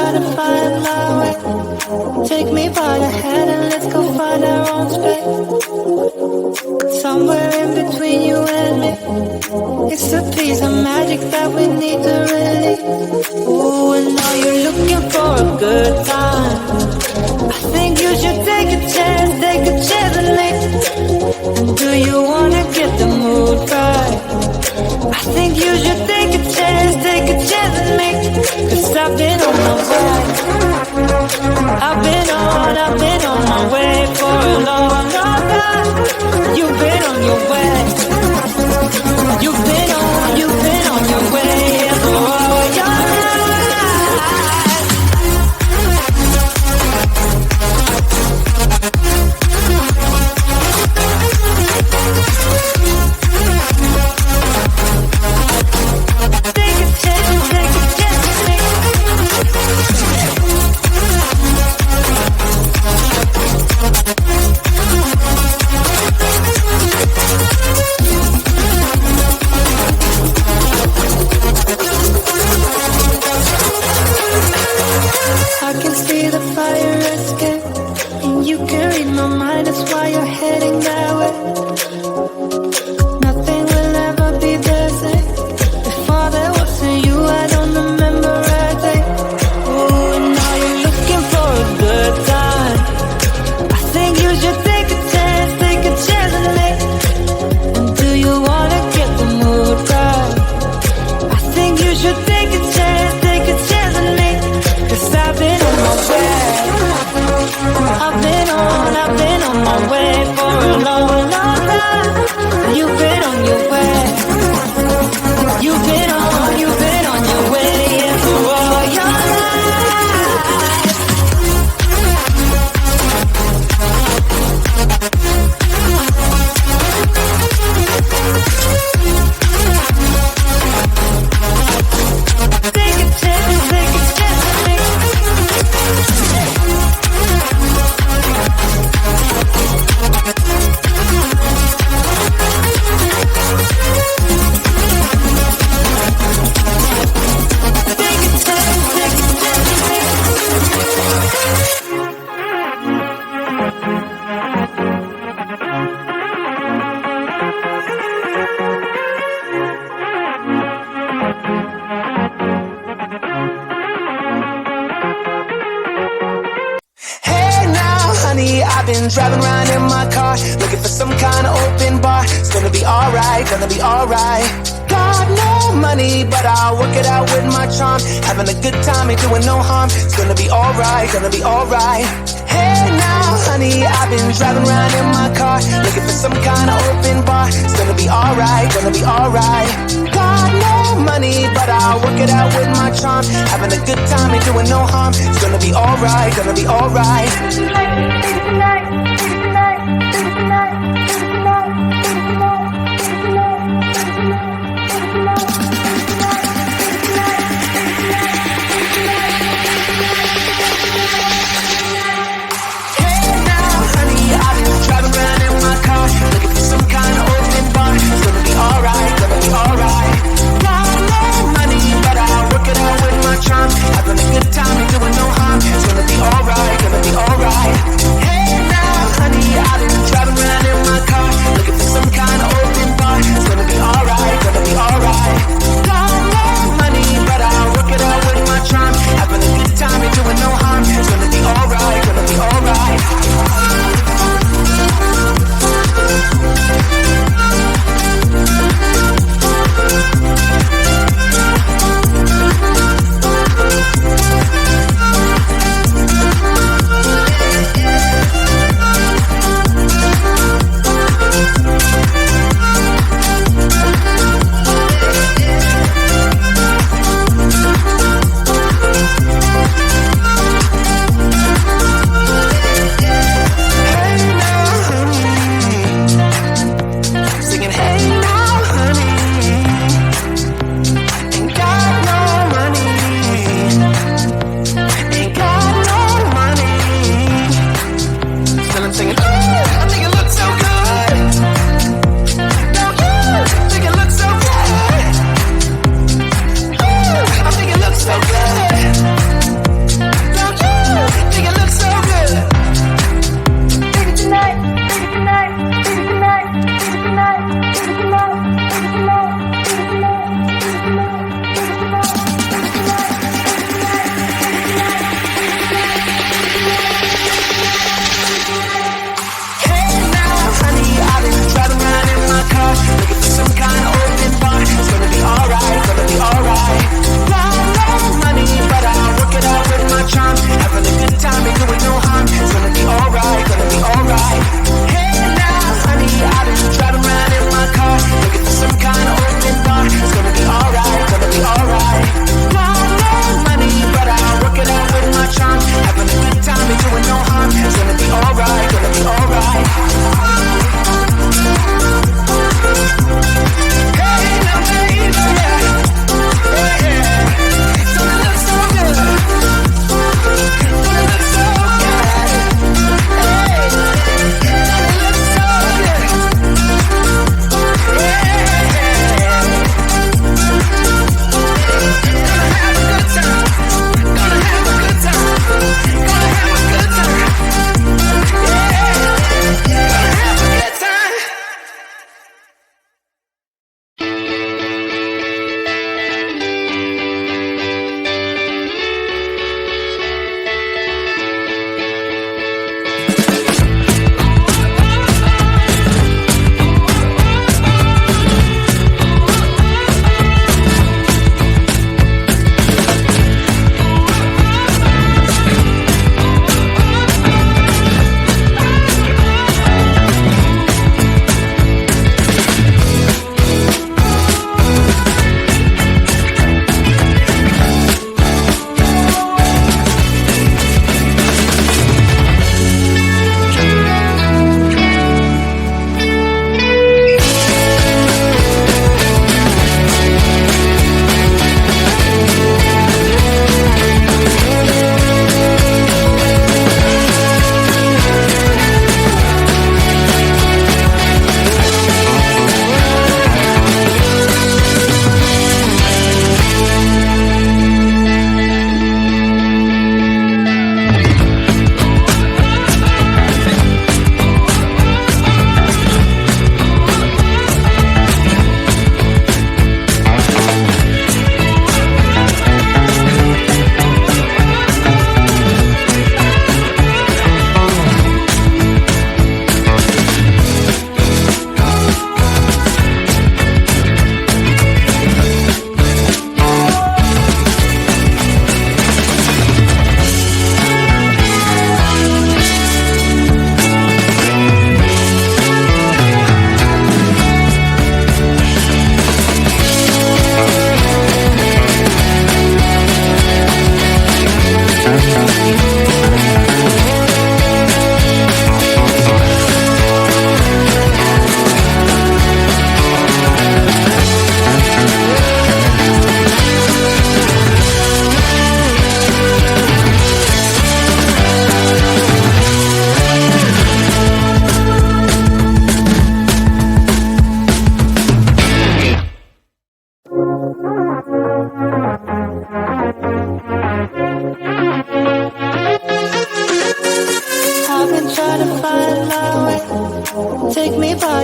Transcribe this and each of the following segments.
try to find my way. Take me by the hand and let's go find our own space. Somewhere in between you and me, it's a piece of magic that we need to release. Ooh, and now you're looking for a good time. I think you should take a chance and make. And do you wanna get the mood right? I think you should take a chance and make. 'Cause I've been on my way. I've been on my way for a long time. You've been on your way. You've been on your way for all your life. Take a chance, I can see the fire escape, and you can read my mind, that's why you're heading that way. Nothing will ever be the same. Before there wasn't you, I don't remember a day. Ooh, and now you're looking for a good time. I think you should take a chance and make. And do you wanna get the mood right? I think you should take a chance and make. 'Cause I've been on my way. I've been on my way for a long, long time. You've been on your way. You've been on your way, yeah, for all your life. Take a chance and make. Been driving around in my car, looking for some kind of open bar. It's gonna be alright, gonna be alright. Got no money, but I'll work it out with my charm. Having a good time, ain't doing no harm. It's gonna be alright, gonna be alright. Hey now, honey, I've been driving around in my car, looking for some kind of open bar. It's gonna be alright, gonna be alright. Got no money, but I'll work it out with my charm. Having a good time, ain't doing no harm. It's gonna be alright, gonna be alright. Having a good time, ain't doing no harm. It's gonna be alright, gonna be alright. Hey now, honey, I've been driving around in my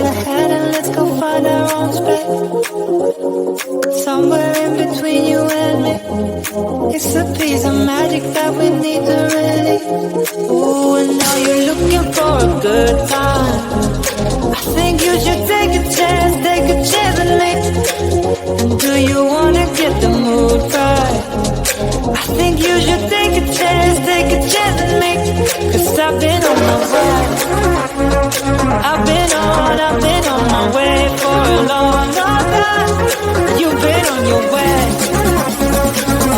ahead and let's go find our own space. Somewhere in between you and me. It's a piece of magic that we need to release. Ooh, and now you're looking for a good time. I think you should take a chance with me. And do you wanna get the mood right? I think you should take a chance with me. 'Cause I've been on my way. I've been on my way for a long, long time. You've been on your way.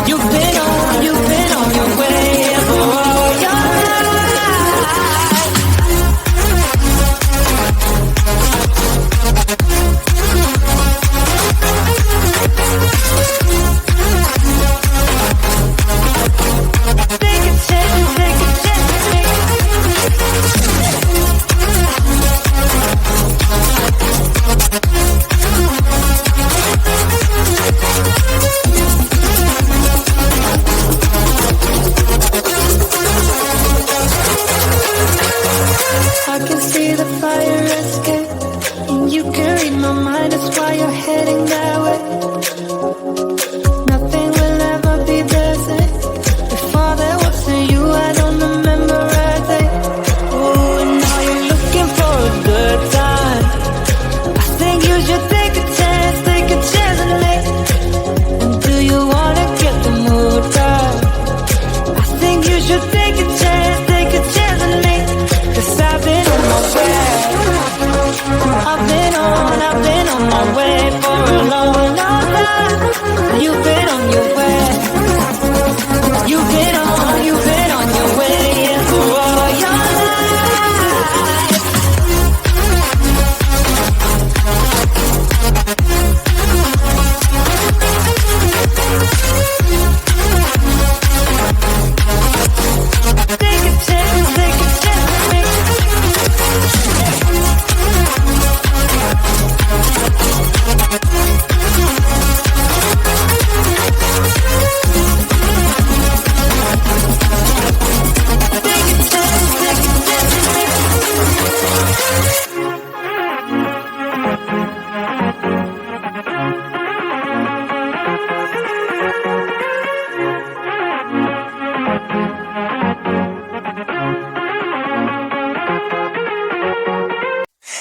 You've been on your way for all your life. Take a chance with me. I can see the fire escape, and you can read my mind. That's why you're heading that way. Nothing will ever be the same. Before there wasn't you, I don't remember a day. Oh, and now you're looking for a good time. I think you should take a chance with me. And do you wanna get the mood right? I think you should take a chance with me. 'Cause I've been on my way. I've been on my way for a long, long time. You've been on your way. You've been on your way, yeah, for all your life. Take a chance with me.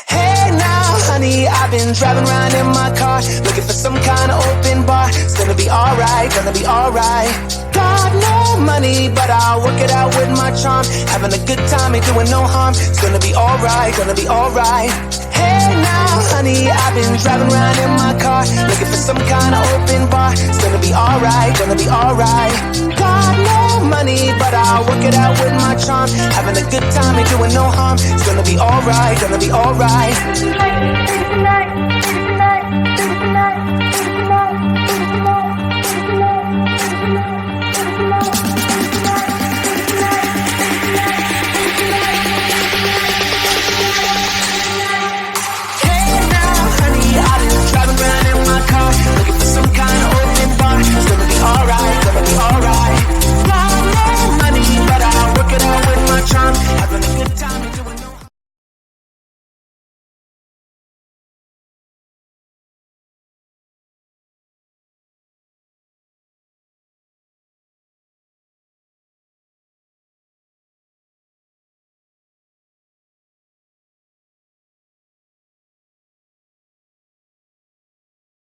Hey now, honey, I've been driving around in my car, looking for some kind of open bar. It's gonna be alright, gonna be alright. Got no money, but I'll work it out with my charm. Having a good time, ain't doing no harm. It's gonna be alright, gonna be alright. Hey now, honey, I've been driving around in my car, looking for some kind of open bar. It's gonna be alright, gonna be alright. Got no money, but I'll work it out with my charm. Having a good time, ain't doing no harm. It's gonna be alright, gonna be alright.